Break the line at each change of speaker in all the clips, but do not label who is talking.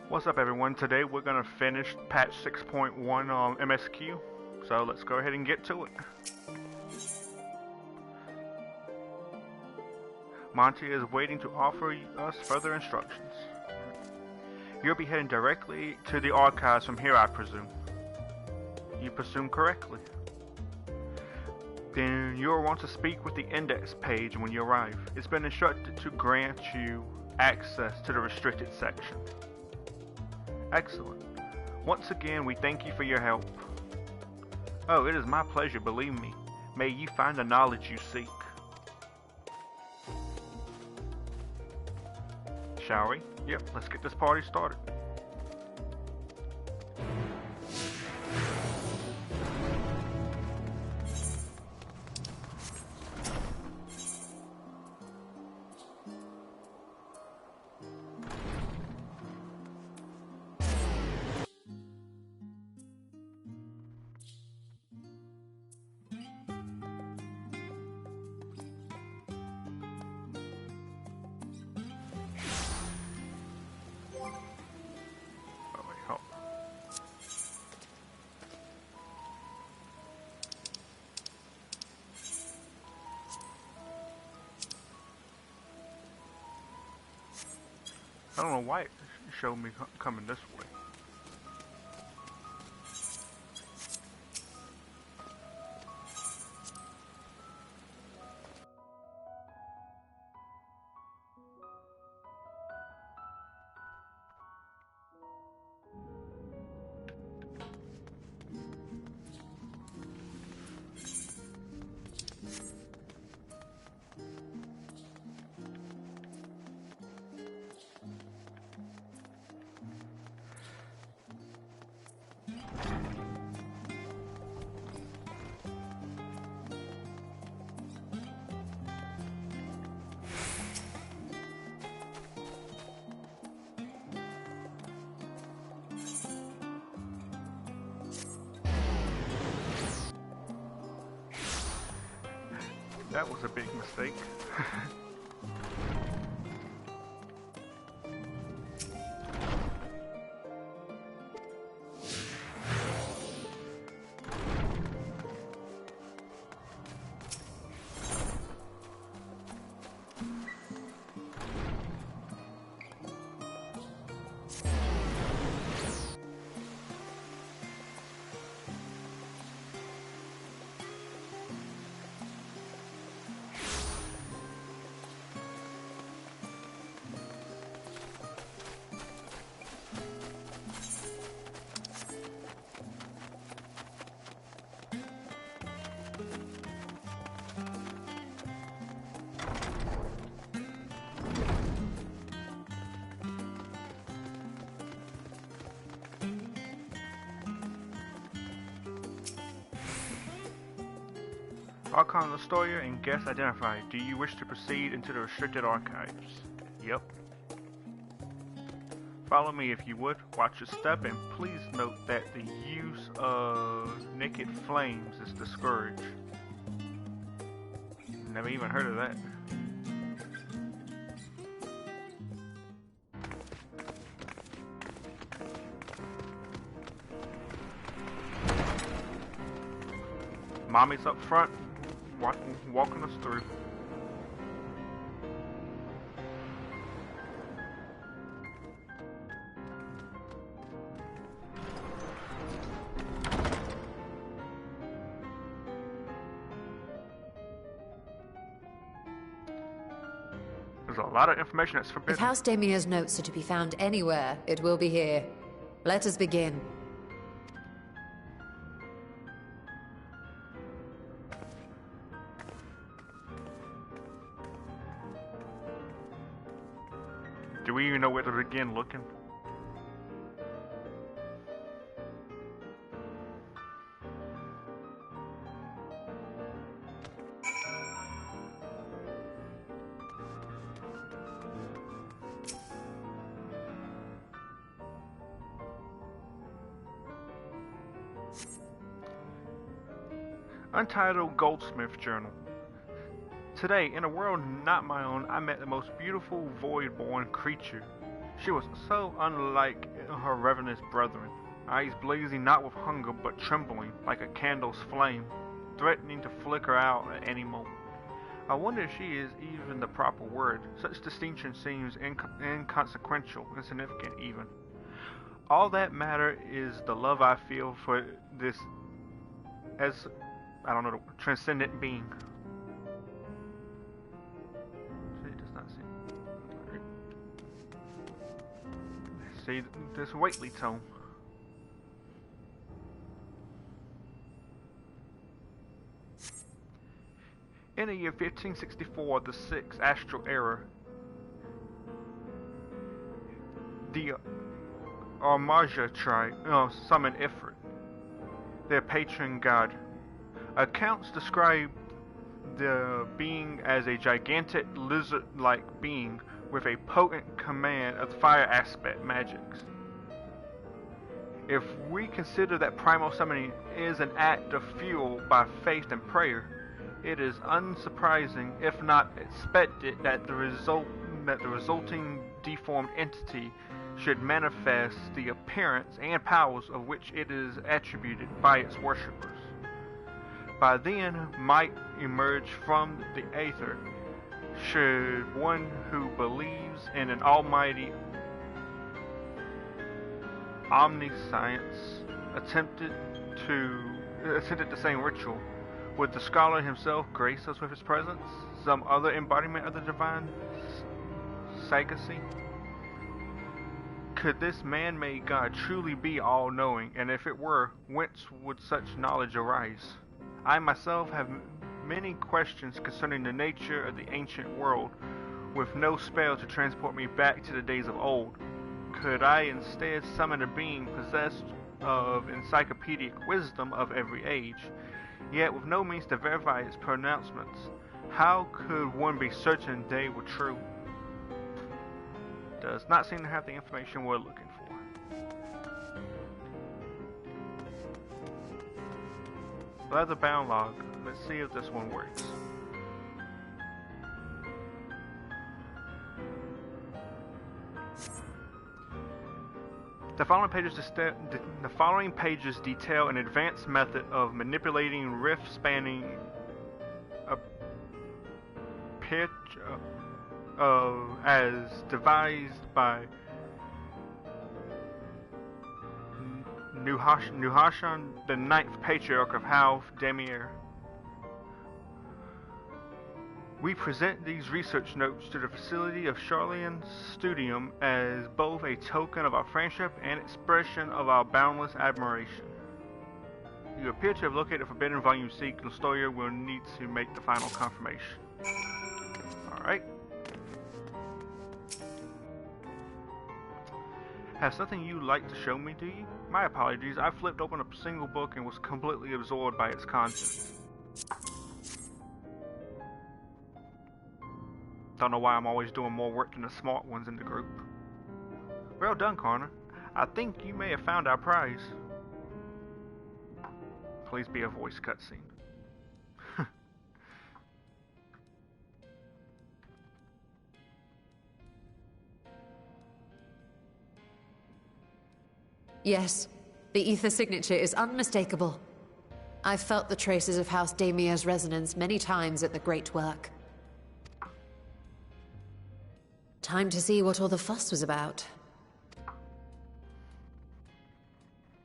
What's up everyone? Today we're going to finish patch 6.1 on MSQ, so let's go ahead and get to it. Monty is waiting to offer us further instructions. You'll be heading directly to the archives from here, I presume. You presume correctly. Then you'll want to speak with the index page when you arrive. It's been instructed to grant you access to the restricted section. Excellent. Once again, we thank you for your help. Oh, it is my pleasure, believe me. May you find the knowledge you seek. Shall we? Yep, let's get this party started. I don't know why it showed me coming this way. That was a big mistake. Archon Astoria and guest identified. Do you wish to proceed into the restricted archives? Yep. Follow me if you would. Watch your step and please note that the use of naked flames is discouraged. Never even heard of that. Mommy's up front, walking us through. There's a lot of information that's forbidden.
If House Damia's notes are to be found anywhere, it will be here. Let us begin.
Do we even know where to begin looking? Untitled Goldsmith Journal. Today, in a world not my own, I met the most beautiful void-born creature. She was so unlike her ravenous brethren, eyes blazing not with hunger but trembling like a candle's flame, threatening to flicker out at any moment. I wonder if she is even the proper word. Such distinction seems inconsequential, insignificant even. All that matter is the love I feel for this, as, I don't know, transcendent being. It does not seem. See this Whately tome. In the year 1564, the sixth astral era, the Armaja tribe summoned Ifrit, their patron god. Accounts describe the being as a gigantic lizard-like being with a potent command of fire aspect magics. If we consider that primal summoning is an act of fuel by faith and prayer, it is unsurprising, if not expected, that the resulting deformed entity should manifest the appearance and powers of which it is attributed by its worshippers. By then might emerge from the aether, should one who believes in an almighty omniscience attempted the same ritual. Would the scholar himself grace us with his presence? Some other embodiment of the divine sagacy? Could this man-made God truly be all-knowing, and if it were, whence would such knowledge arise? I myself have many questions concerning the nature of the ancient world, with no spell to transport me back to the days of old. Could I instead summon a being possessed of encyclopedic wisdom of every age, yet with no means to verify its pronouncements? How could one be certain they were true? Does not seem to have the information we're looking for. Leather-bound log. Let's see if this one works. The following pages detail an advanced method of manipulating rift-spanning pitch as devised by Nuhashan, the ninth patriarch of Half Demier. We present these research notes to the facility of Charlian's Studium as both a token of our friendship and expression of our boundless admiration. You appear to have located forbidden volume C. Glostoria will need to make the final confirmation. Alright. Have something you'd like to show me, do you? My apologies, I flipped open a single book and was completely absorbed by its contents. Don't know why I'm always doing more work than the smart ones in the group. Well done, Connor. I think you may have found our prize. Please be a voice cutscene.
Yes, the ether signature is unmistakable. I've felt the traces of House Damier's resonance many times at the Great Work. Time to see what all the fuss was about.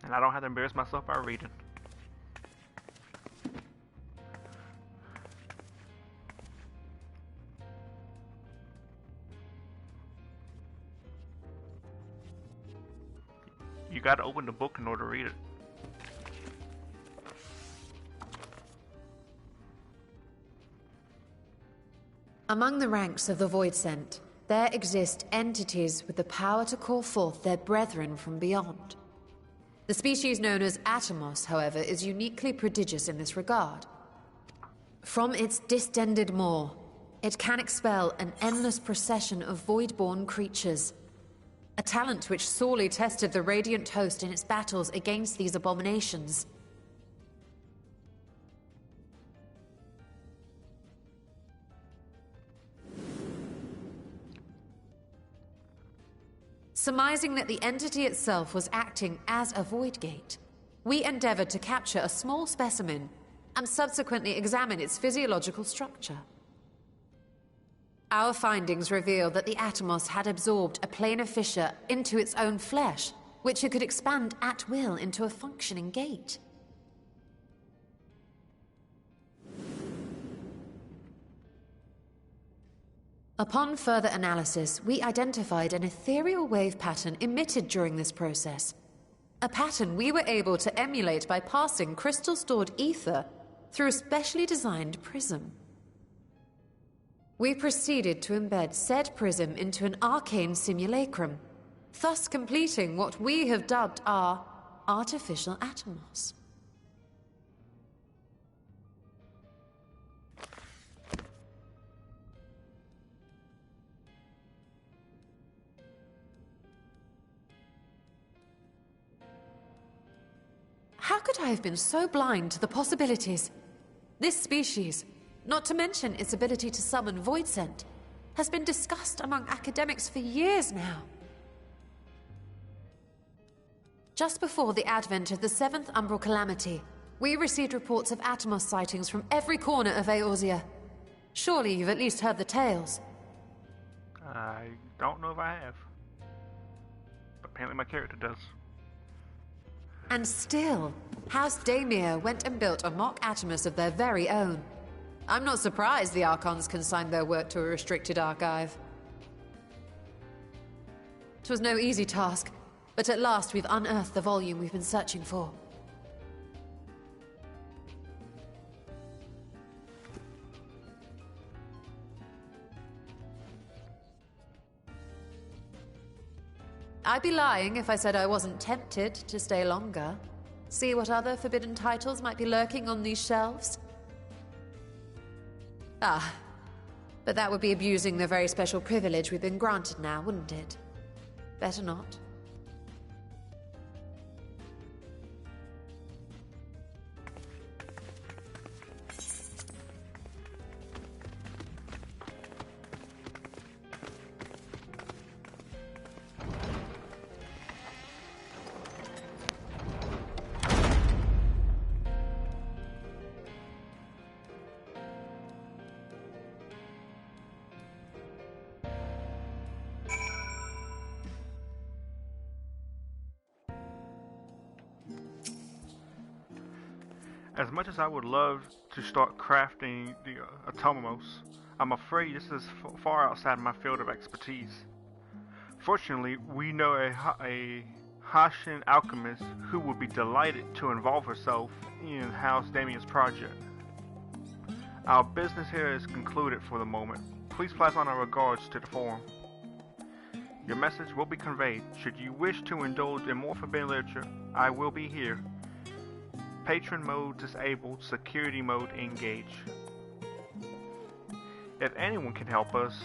And I don't have to embarrass myself by reading. You gotta open the book in order to read it.
Among the ranks of the Voidsent, there exist entities with the power to call forth their brethren from beyond. The species known as Atomos, however, is uniquely prodigious in this regard. From its distended maw, it can expel an endless procession of void-born creatures, a talent which sorely tested the Radiant Host in its battles against these abominations. Surmising that the entity itself was acting as a void gate, we endeavored to capture a small specimen and subsequently examine its physiological structure. Our findings revealed that the Atomos had absorbed a planar fissure into its own flesh, which it could expand at will into a functioning gate. Upon further analysis, we identified an ethereal wave pattern emitted during this process. A pattern we were able to emulate by passing crystal-stored ether through a specially designed prism. We proceeded to embed said prism into an arcane simulacrum, thus completing what we have dubbed our artificial Atomos. How could I have been so blind to the possibilities? This species, not to mention its ability to summon void scent, has been discussed among academics for years now. Just before the advent of the 7th Umbral Calamity, we received reports of Atomos sightings from every corner of Eorzea. Surely you've at least heard the tales.
I don't know if I have. But apparently my character does.
And still, House Daemir went and built a mock Atomos of their very own. I'm not surprised the Archons consigned their work to a restricted archive. It was no easy task, but at last we've unearthed the volume we've been searching for. I'd be lying if I said I wasn't tempted to stay longer. See what other forbidden titles might be lurking on these shelves. Ah, but that would be abusing the very special privilege we've been granted now, wouldn't it? Better not.
As much as I would love to start crafting the Atomos, I'm afraid this is far outside my field of expertise. Fortunately, we know a Hashan alchemist who would be delighted to involve herself in House Damien's project. Our business here is concluded for the moment. Please pass on our regards to the forum. Your message will be conveyed. Should you wish to indulge in more forbidden literature, I will be here. Patron mode disabled, security mode engaged. If anyone can help us,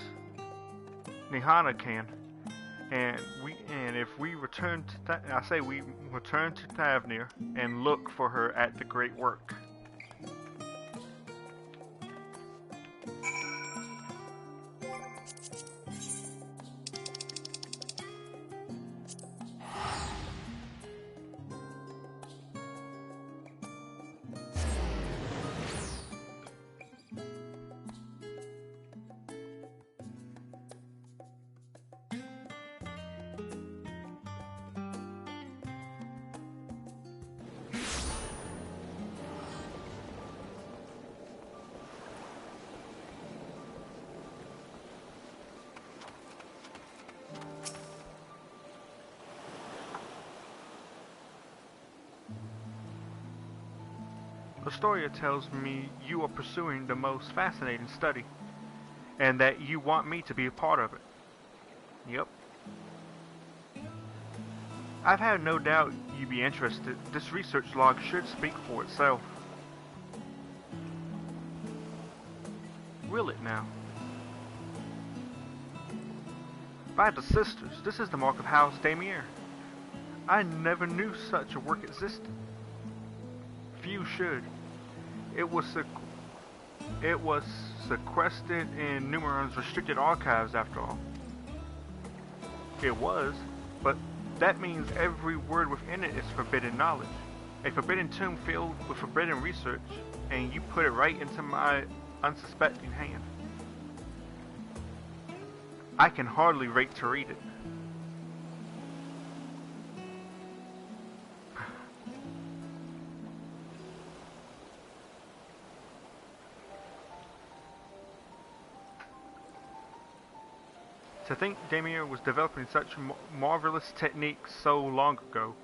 Nihana can. And if we return to we return to Thavnir and look for her at the Great Work. The story tells me you are pursuing the most fascinating study, and that you want me to be a part of it. Yep. I've had no doubt you'd be interested. This research log should speak for itself. Will it now? By the sisters, this is the mark of House Daemir. I never knew such a work existed. Few should. It was sequestered in Numeron's restricted archives after all. It was, but that means every word within it is forbidden knowledge. A forbidden tomb filled with forbidden research, and you put it right into my unsuspecting hand. I can hardly wait to read it. To think Damir was developing such marvelous techniques so long ago.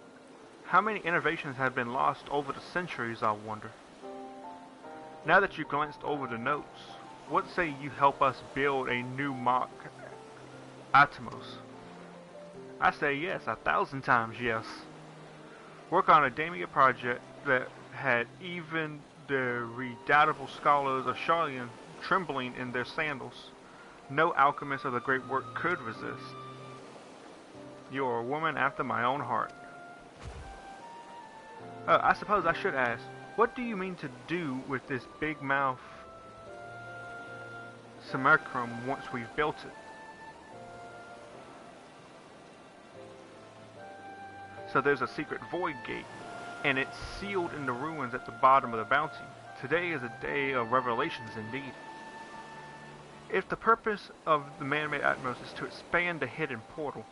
How many innovations have been lost over the centuries, I wonder? Now that you've glanced over the notes, what say you help us build a new mock Atomos? I say yes, 1,000 times yes. Work on a Damir project that had even the redoubtable scholars of Charlian trembling in their sandals. No alchemist of the great work could resist. You are a woman after my own heart. I suppose I should ask, what do you mean to do with this big mouth simulacrum once we've built it? So there's a secret void gate, and it's sealed in the ruins at the bottom of the bounty. Today is a day of revelations indeed. If the purpose of the man-made Atmos is to expand the hidden portal,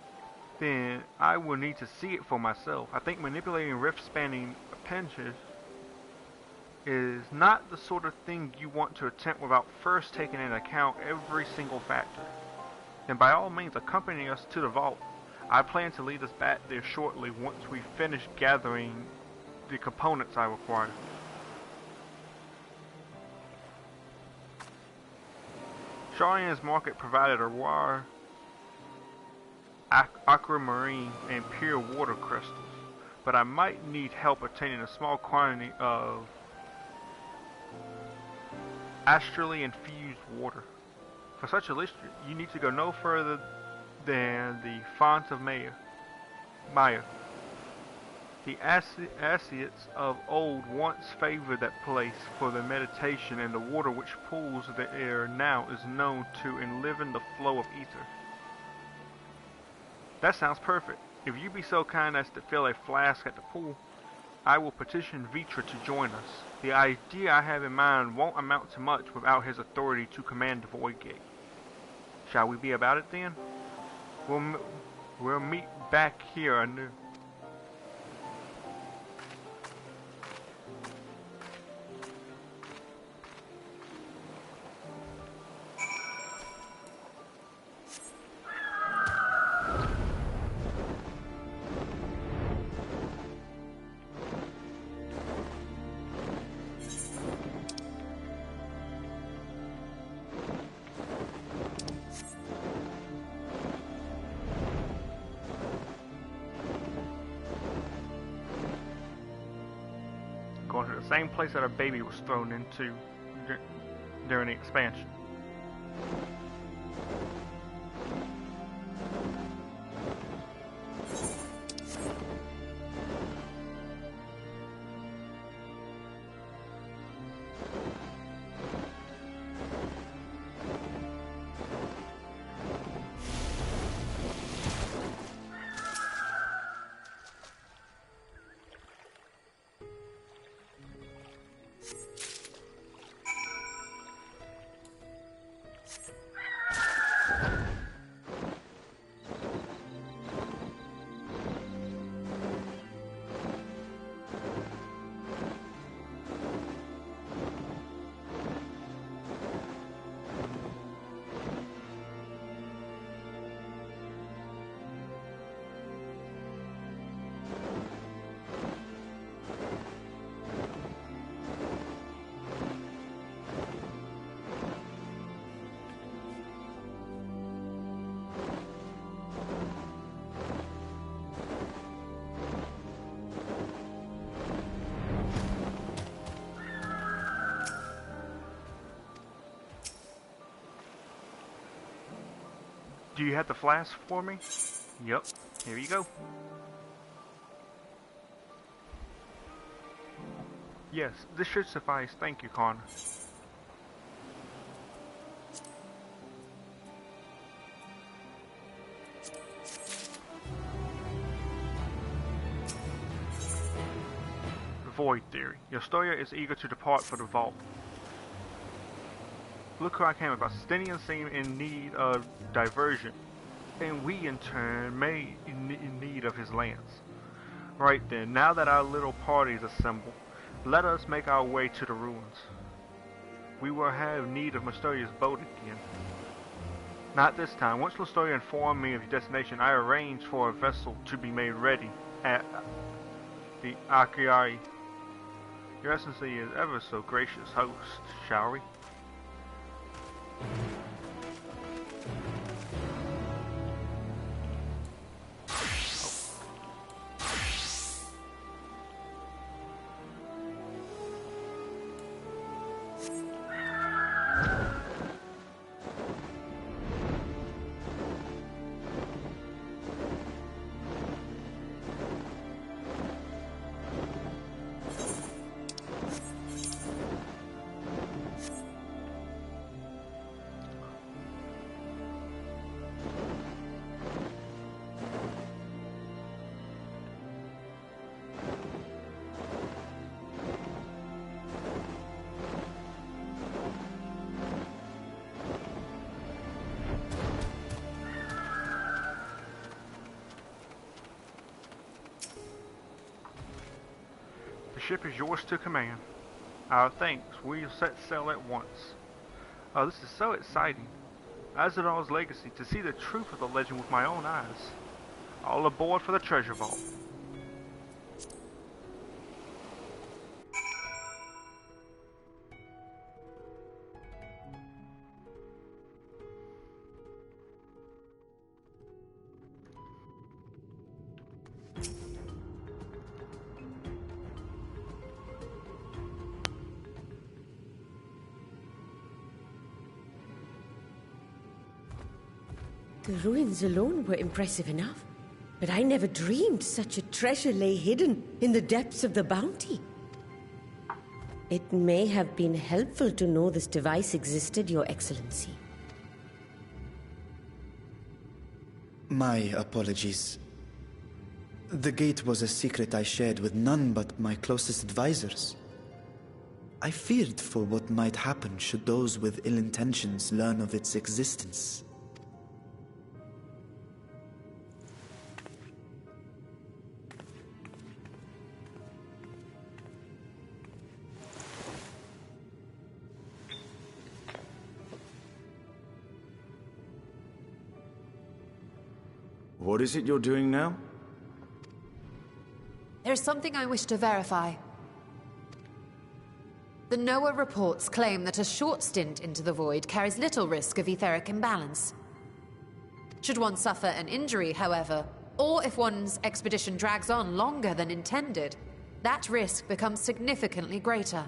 then I will need to see it for myself. I think manipulating rift-spanning appendages is not the sort of thing you want to attempt without first taking into account every single factor. Then by all means accompany us to the vault. I plan to lead us back there shortly once we finish gathering the components I require. Charlian's market provided a rare aquamarine and pure water crystals, but I might need help obtaining a small quantity of astrally infused water. For such a elixir, you need to go no further than the font of Maya. The Asiates of old once favored that place for their meditation, and the water which pools the air now is known to enliven the flow of ether. That sounds perfect. If you be so kind as to fill a flask at the pool, I will petition Vitra to join us. The idea I have in mind won't amount to much without his authority to command the Void Gate. Shall we be about it then? We'll meet back here anew. Going to the same place that our baby was thrown into during the expansion. Do you have the flask for me? Yep, here you go. Yes, this should suffice. Thank you, Connor. void theory. Yostoya is eager to depart for the vault. Look who I came about. Stinians seem in need of diversion, and we in turn may in need of his lands. Right then, now that our little party is assembled, let us make our way to the ruins. We will have need of Mostoya's boat again. Not this time. Once Lostoya informed me of your destination, I arranged for a vessel to be made ready at the Akiai. Your Excellency is ever so gracious host, shall we? The ship is yours to command. Our thanks. We'll set sail at once. Oh, this is so exciting. Azadal's legacy, to see the truth of the legend with my own eyes. All aboard for the treasure vault.
The ruins alone were impressive enough, but I never dreamed such a treasure lay hidden in the depths of the bounty. It may have been helpful to know this device existed, Your Excellency.
My apologies. The gate was a secret I shared with none but my closest advisors. I feared for what might happen should those with ill intentions learn of its existence.
What is it you're doing now?
There's something I wish to verify. The NOAA reports claim that a short stint into the void carries little risk of etheric imbalance. Should one suffer an injury, however, or if one's expedition drags on longer than intended, that risk becomes significantly greater.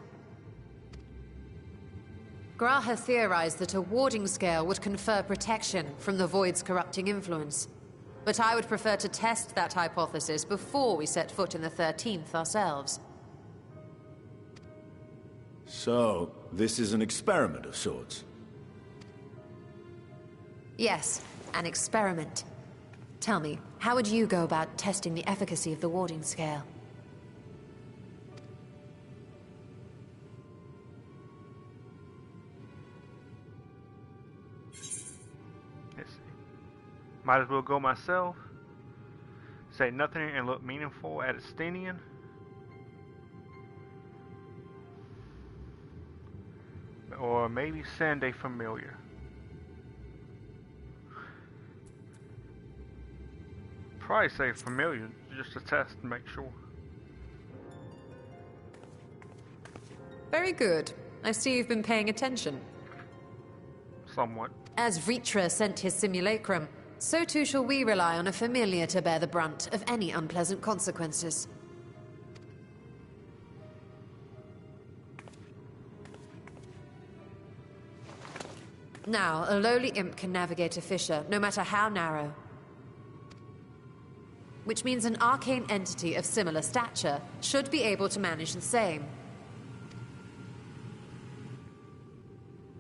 Graha theorized that a warding scale would confer protection from the void's corrupting influence. But I would prefer to test that hypothesis before we set foot in the 13th ourselves.
So, this is an experiment of sorts?
Yes, an experiment. Tell me, how would you go about testing the efficacy of the warding scale?
Might as well go myself. Say nothing and look meaningful at Estinian. Or maybe send a familiar. Probably say familiar just to test and make sure.
Very good. I see you've been paying attention.
Somewhat.
As Vritra sent his simulacrum, so too shall we rely on a familiar to bear the brunt of any unpleasant consequences. Now, a lowly imp can navigate a fissure, no matter how narrow. Which means an arcane entity of similar stature should be able to manage the same.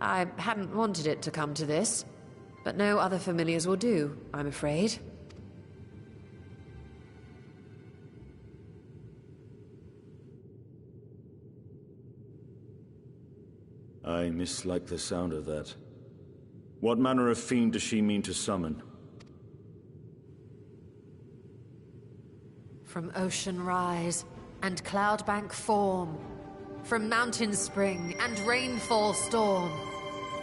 I hadn't wanted it to come to this. But no other familiars will do, I'm afraid.
I mislike the sound of that. What manner of fiend does she mean to summon?
From ocean rise and cloudbank form, from mountain spring and rainfall storm,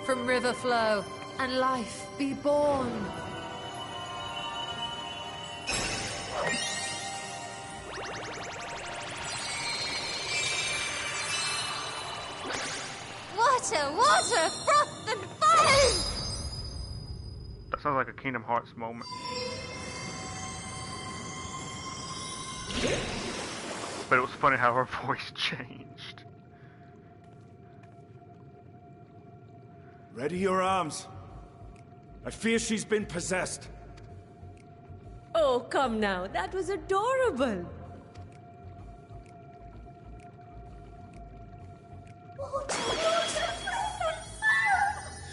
from river flow and life be born.
Water, froth and foam!
That sounds like a Kingdom Hearts moment. But it was funny how her voice changed.
Ready your arms. I fear she's been possessed.
Oh, come now. That was adorable.
Water, froth and foam!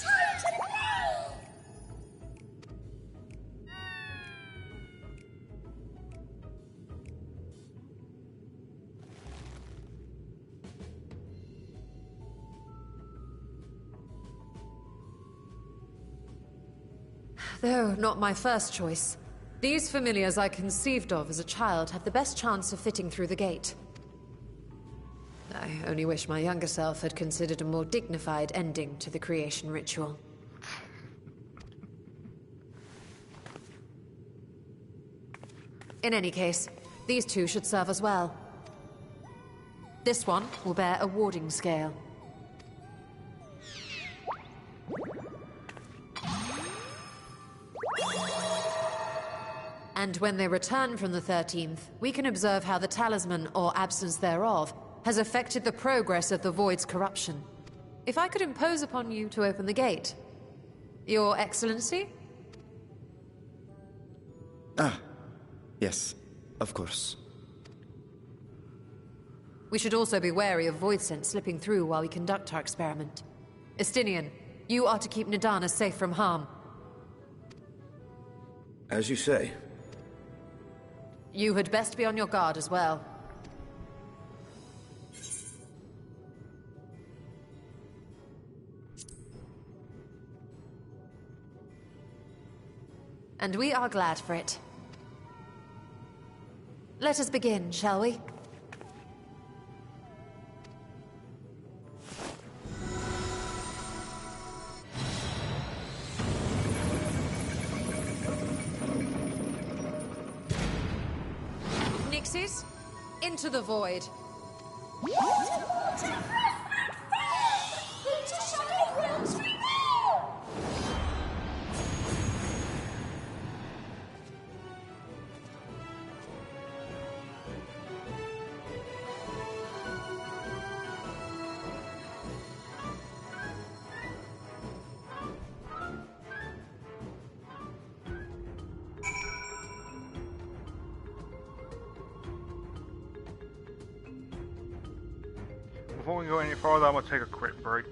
Time to play!
Though not my first choice, these familiars I conceived of as a child have the best chance of fitting through the gate. I only wish my younger self had considered a more dignified ending to the creation ritual. In any case, these two should serve us well. This one will bear a warding scale. And when they return from the 13th, we can observe how the talisman, or absence thereof, has affected the progress of the Void's corruption. If I could impose upon you to open the gate. Your Excellency?
Ah, yes, of course.
We should also be wary of Void scent slipping through while we conduct our experiment. Estinian, you are to keep Nidana safe from harm.
As you say.
You had best be on your guard as well. And we are glad for it. Let us begin, shall we? Nixies, into the void.
Water, froth and foam! Into shine realms reveal!
Before we go any further, I'm gonna take a quick break.